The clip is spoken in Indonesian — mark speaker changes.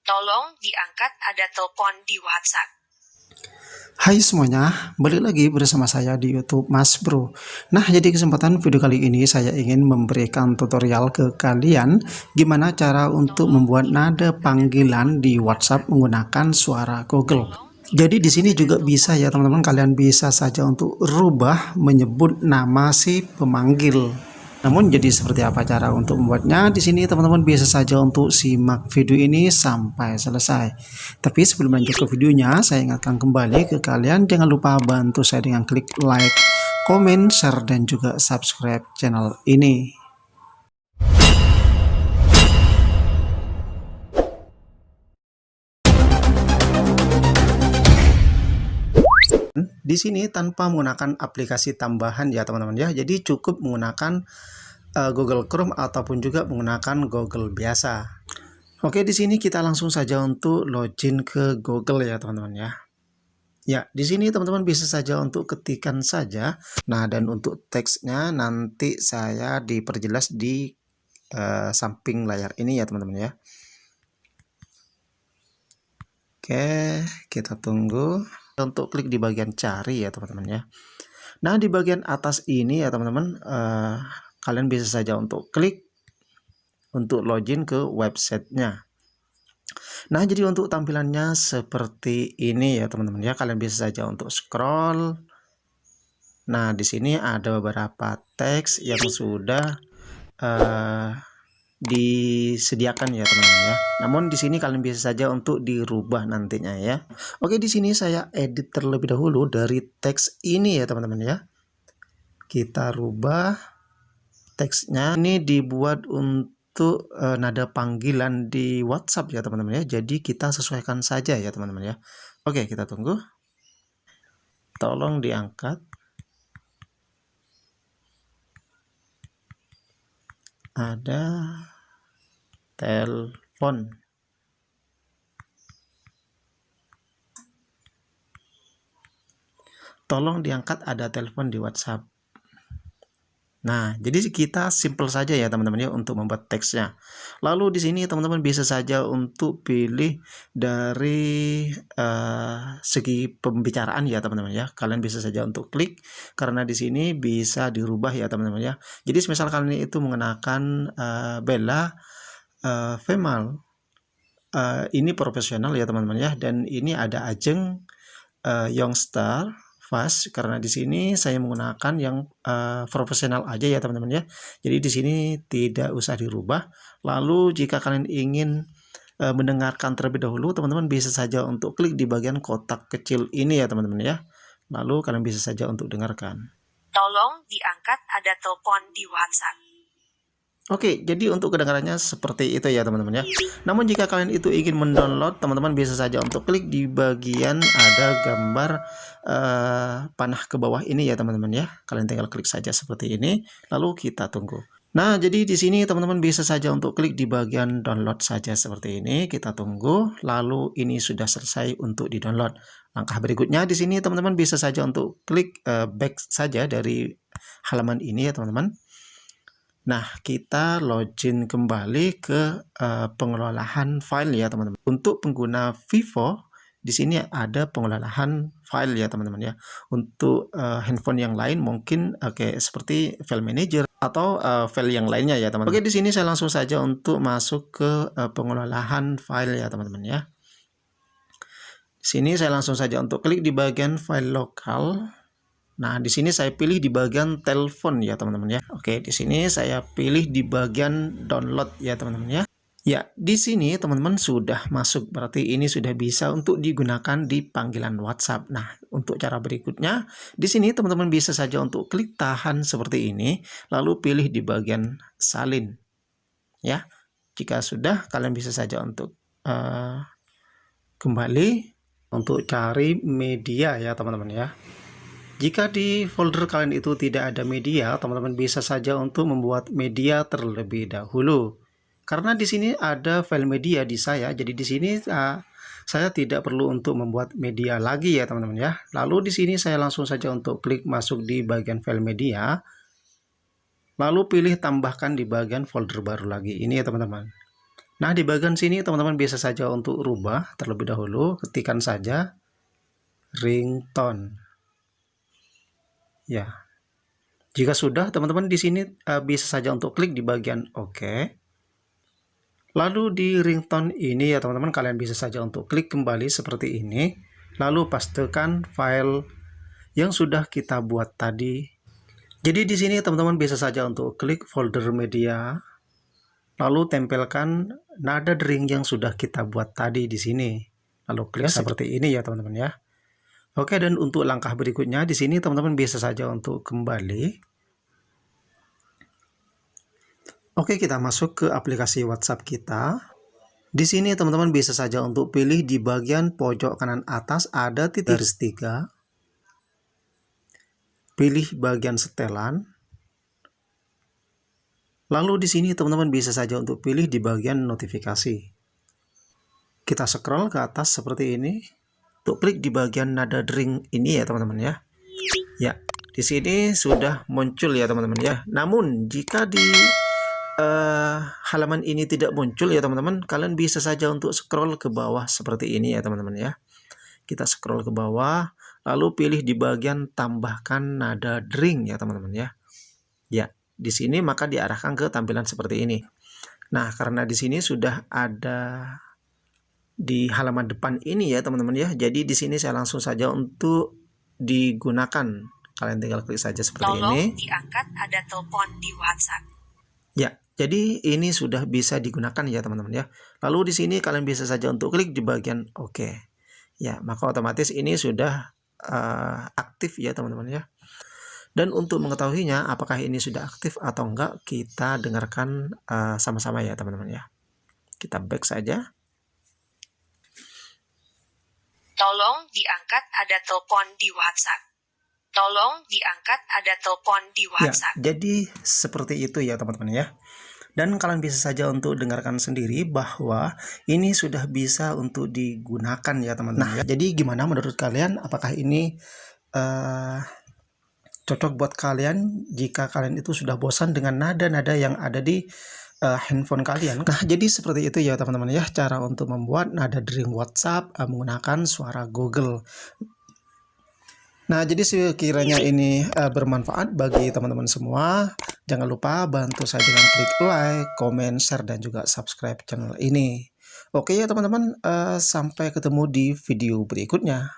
Speaker 1: Tolong diangkat, ada telepon di WhatsApp.
Speaker 2: Hai semuanya, balik lagi bersama saya di YouTube Mas Bro. Nah, jadi kesempatan video kali ini saya ingin memberikan tutorial ke kalian gimana cara untuk membuat nada panggilan di WhatsApp menggunakan suara Google. Jadi di sini juga bisa ya teman-teman, kalian bisa saja untuk rubah menyebut nama si pemanggil. Namun jadi seperti apa cara untuk membuatnya? Di sini teman-teman bisa saja untuk simak video ini sampai selesai. Tapi sebelum lanjut ke videonya, saya ingatkan kembali ke kalian, jangan lupa bantu saya dengan klik like, komen, share, dan juga subscribe channel ini. Di sini tanpa menggunakan aplikasi tambahan ya teman-teman ya. Jadi cukup menggunakan Google Chrome ataupun juga menggunakan Google biasa. Oke, di sini kita langsung saja untuk login ke Google ya teman-teman ya. Ya, di sini teman-teman bisa saja untuk ketikkan saja. Nah, dan untuk teksnya nanti saya diperjelas di samping layar ini ya teman-teman ya. Oke, kita tunggu. Untuk klik di bagian cari ya teman-teman ya. Nah, di bagian atas ini ya teman-teman, kalian bisa saja untuk klik untuk login ke websitenya. Nah, jadi untuk tampilannya seperti ini ya teman-teman ya. Kalian bisa saja untuk scroll. Nah, di sini ada beberapa teks yang sudah disediakan ya teman-teman ya. Namun di sini kalian bisa saja untuk dirubah nantinya ya. Oke, di sini saya edit terlebih dahulu dari teks ini ya teman-teman ya. Kita rubah teksnya, ini dibuat untuk nada panggilan di WhatsApp ya teman-teman ya. Jadi kita sesuaikan saja ya teman-teman ya. Oke, kita tunggu. Tolong diangkat. Ada telepon. Tolong diangkat, ada telepon di WhatsApp. Nah, jadi kita simple saja ya teman-teman ya untuk membuat teksnya. Lalu di sini teman-teman bisa saja untuk pilih dari segi pembicaraan ya teman-teman ya. Kalian bisa saja untuk klik karena di sini bisa dirubah ya teman-teman ya. Jadi misal kalian itu mengenakan Bella Femal, ini profesional ya teman-teman ya, dan ini ada Ajeng Youngstar Fast, karena di sini saya menggunakan yang profesional aja ya teman-teman ya. Jadi di sini tidak usah dirubah. Lalu jika kalian ingin mendengarkan terlebih dahulu, teman-teman bisa saja untuk klik di bagian kotak kecil ini ya teman-teman ya. Lalu kalian bisa saja untuk dengarkan.
Speaker 1: Tolong diangkat, ada telepon di WhatsApp.
Speaker 2: Oke, jadi untuk kedengarannya seperti itu ya teman-teman ya. Namun jika kalian itu ingin mendownload, teman-teman bisa saja untuk klik di bagian ada gambar panah ke bawah ini ya teman-teman ya. Kalian tinggal klik saja seperti ini, lalu kita tunggu. Nah, jadi di sini teman-teman bisa saja untuk klik di bagian download saja seperti ini. Kita tunggu, lalu ini sudah selesai untuk di-download. Langkah berikutnya di sini teman-teman bisa saja untuk klik back saja dari halaman ini ya teman-teman. Nah, kita login kembali ke pengelolaan file ya teman-teman. Untuk pengguna Vivo, di sini ada pengelolaan file ya teman-teman ya. Untuk handphone yang lain mungkin seperti file manager atau file yang lainnya ya teman-teman. Oke, di sini saya langsung saja untuk masuk ke pengelolaan file ya teman-teman ya. Di sini saya langsung saja untuk klik di bagian file lokal. Nah, di sini saya pilih di bagian telepon ya teman-teman ya. Oke, di sini saya pilih di bagian download ya teman-teman ya. Ya, di sini teman-teman sudah masuk, berarti ini sudah bisa untuk digunakan di panggilan WhatsApp. Nah, untuk cara berikutnya, di sini teman-teman bisa saja untuk klik tahan seperti ini, lalu pilih di bagian salin. Ya, jika sudah, kalian bisa saja untuk kembali untuk cari media ya teman-teman ya. Jika di folder kalian itu tidak ada media, teman-teman bisa saja untuk membuat media terlebih dahulu. Karena di sini ada file media di saya, jadi di sini saya tidak perlu untuk membuat media lagi ya teman-teman ya. Lalu di sini saya langsung saja untuk klik masuk di bagian file media. Lalu pilih tambahkan di bagian folder baru lagi. Ini ya teman-teman. Nah, di bagian sini teman-teman bisa saja untuk rubah terlebih dahulu, ketikkan saja ringtone. Ya. Jika sudah, teman-teman di sini bisa saja untuk klik di bagian OK. Lalu di ringtone ini ya teman-teman, kalian bisa saja untuk klik kembali seperti ini. Lalu pastekan file yang sudah kita buat tadi. Jadi di sini teman-teman bisa saja untuk klik folder media. Lalu tempelkan nada dering yang sudah kita buat tadi di sini. Lalu klik seperti ini ya teman-teman ya. Oke, dan untuk langkah berikutnya di sini teman-teman bisa saja untuk kembali. Oke, kita masuk ke aplikasi WhatsApp kita. Di sini teman-teman bisa saja untuk pilih di bagian pojok kanan atas ada titik garis 3. Pilih bagian setelan. Lalu di sini teman-teman bisa saja untuk pilih di bagian notifikasi. Kita scroll ke atas seperti ini. Untuk klik di bagian nada dering ini ya teman-teman ya. Ya, di sini sudah muncul ya teman-teman ya. Namun jika di halaman ini tidak muncul ya teman-teman, kalian bisa saja untuk scroll ke bawah seperti ini ya teman-teman ya. Kita scroll ke bawah, lalu pilih di bagian tambahkan nada dering ya teman-teman ya. Ya, di sini maka diarahkan ke tampilan seperti ini. Nah, karena di sini sudah ada di halaman depan ini ya teman-teman ya. Jadi di sini saya langsung saja untuk digunakan. Kalian tinggal klik saja seperti ini.
Speaker 1: Tolong diangkat, ada telepon di WhatsApp.
Speaker 2: Ya, jadi ini sudah bisa digunakan ya teman-teman ya. Lalu di sini kalian bisa saja untuk klik di bagian OK. Ya, maka otomatis ini sudah aktif ya teman-teman ya. Dan untuk mengetahuinya apakah ini sudah aktif atau enggak, kita dengarkan sama-sama ya teman-teman ya. Kita back saja.
Speaker 1: Tolong diangkat, ada telepon di WhatsApp. Tolong diangkat, ada telepon di WhatsApp.
Speaker 2: Ya, jadi seperti itu ya teman-teman ya. Dan kalian bisa saja untuk dengarkan sendiri bahwa ini sudah bisa untuk digunakan ya teman-teman. Nah, jadi gimana menurut kalian? Apakah ini cocok buat kalian jika kalian itu sudah bosan dengan nada-nada yang ada di handphone kalian? Nah, jadi seperti itu ya teman-teman ya, cara untuk membuat nada dering WhatsApp menggunakan suara Google. Nah, jadi sekiranya ini bermanfaat bagi teman-teman semua, jangan lupa bantu saya dengan klik like, komen, share, dan juga subscribe channel ini. Oke ya teman-teman, sampai ketemu di video berikutnya.